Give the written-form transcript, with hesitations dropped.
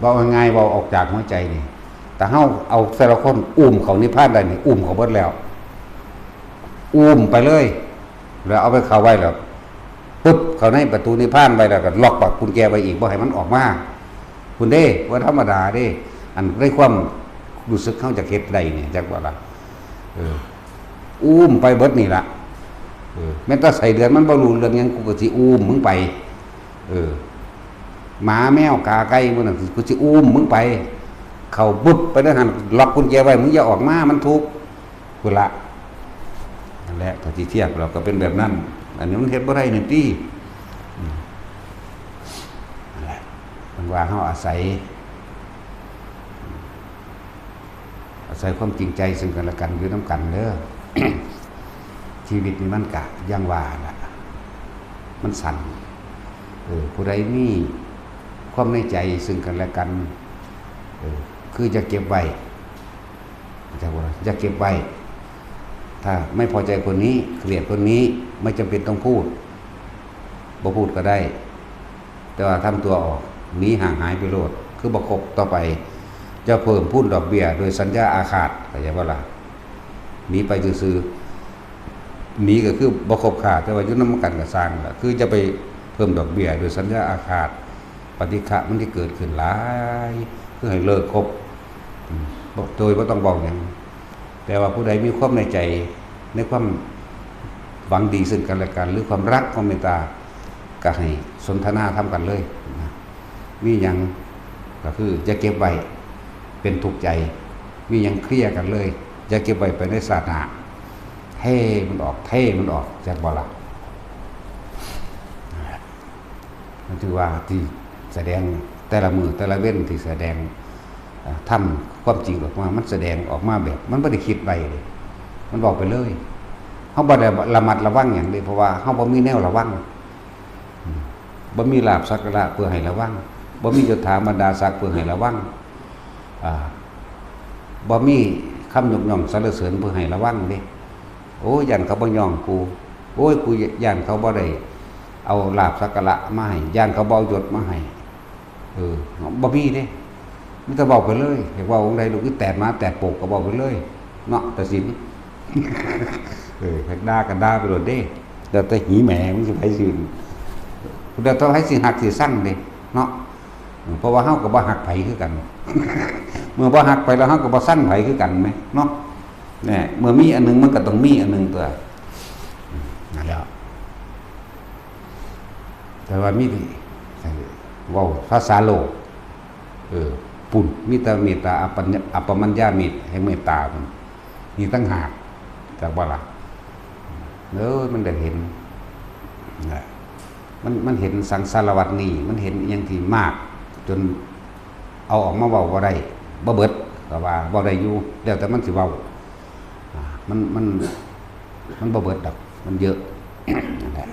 เบาง่ายเบาออกจากหัวใจนี่แต่เฮาเอาแต่ละคนอุ้มเขานิพพานได้นี่อุ้มเขาเบิดแล้วอุ้มไปเลยแล้วเอาไปเข้าไว้แล้วปุ๊บเขาในประตูนิพพานไว้แล้วก็ล็อกปากกุญแจไว้อีกบ่ให้มันออกมาคุณเด้ว่าธรรมดาเด้อันได้ความรู้สึกเข้าจากเฮ็ดได้เนี่ยจักว่าล่ะอุ้มไปเบิดนี่ล่ะแม้แต่ใส่เดือนมันบ่รู้เรื่องหยังกูก็สิอุ้มมึงไปหมาแมวกาไก่มึงน่ะกูสิอุ้มมึงไปเข้าบึ๊บไปได้หันล็อกกุญแจไว้มึงอย่าออกมามันทุกข์พุ่นละนั่นแหละถ้าสิเทียบเราก็เป็นแบบนั้นอันนี้มันเฮ็ดบ่ได้นี่ตินั่นแหละมันว่าเฮาอาศัยความจริงใจซึ่งกันและกันอยู่นำกันเด้อ ชีวิตนี่มันกะอย่างว่าล่ะมันสั่นผู้ใดมีความในใจซึ่งกันและกันคือจะเก็บไว้จะเก็บไว้ถ้าไม่พอใจคนนี้เกลียดคนนี้ไม่จำเป็นต้องพูดบ่พูดก็ได้แต่ว่าทำตัวออกหนีห่างหายไปโลดคือบ่คบต่อไปจะเพิ่มพูนดอกเบี้ยโดยสัญญาอาฆาตเข้าใจบ่ล่ะหนีไปซื่อหนีก็คือบ่คบค้าแต่ว่าอยู่นำกันก็สร้างล่ะคือจะไปเพิ่มดอกเบี้ยโดยสัญญาอาฆาตปฏิฆะมันที่เกิดขึ้นหลายเพื่อให้เลิกคบโดยบ่ต้องบอกหยังแต่ว่าผู้ใดมีความในใจในความหวังดีซึ่งกันและกันหรือความรักความเมตตาก็ให้สนทนาทำกันเลยมีหยังก็คือจะเก็บไว้เป็นทุกข์ใจมีหยังเคลียร์กันเลยจะเก็บไว้ไปในศาสนาเท่มันออกจากบ่ล่ะมันถือว่าที่แสดงแต่ละมือแต่ละเว้นที่แสดงทำความจริงออกมามันแสดงออกมาแบบมันไม่ได้คิดไปเลยมันบอกไปเลยเขาบ่ได้ระมัดระวังอย่างเดียวเพราะว่าเขาบ่มีแนวระวังบ่มีลาภสักการะเพื่อให้ระวังบ่มียศถาบรรดาศักดิ์เพื่อให้ระวังบ่มีคำยกย่องสรรเสริญเพื่อให้ระวังเด้โอ้ยันเขาบ่ย่องกูโอ้ยกูยันเขาบ่ได้เอาลาภสักการะมาให้ยันเขาบ่เอายศมาให้บ่มีเด้มันจะบอกไปเลยอยากว่าองค์ใดลูกที่แตกมาแตกโปกก็บอกไปเลยเนาะแต่สินด่ากันด่าไปโดนเด้เดี๋ยวแต่หีแหมมันจะไปสิเดี๋ยวต้องให้สิหักสิสั่งเด้เนาะเพราะว่าเฮากับบ่หักไผคือกัน เมื่อบ่หักไปแล้วเฮากับบ่สั่งไผคือกันไหมเนาะเนี่ยเมื่อมีอันนึงมันก็ต้องมีอันนึงตัวนั่นแหละแต่ว่ามีเว้าภาษาโลกปุ่นมีแต่เมตตาอัปปมัญญามิตรแห่งเมตตามีตั้งหากจากบ่ล่ะมันได้เห็นมันเห็นสังสารวัฏนี้มันเห็นอย่างที่มากจนเอาออกมาเว้าบ่ได้บ่เบิดก็ว่าบ่ได้อยู่แล้วแต่มันสิเว้ามันบ่เบิดดอกมันเยอะนั่นแหละ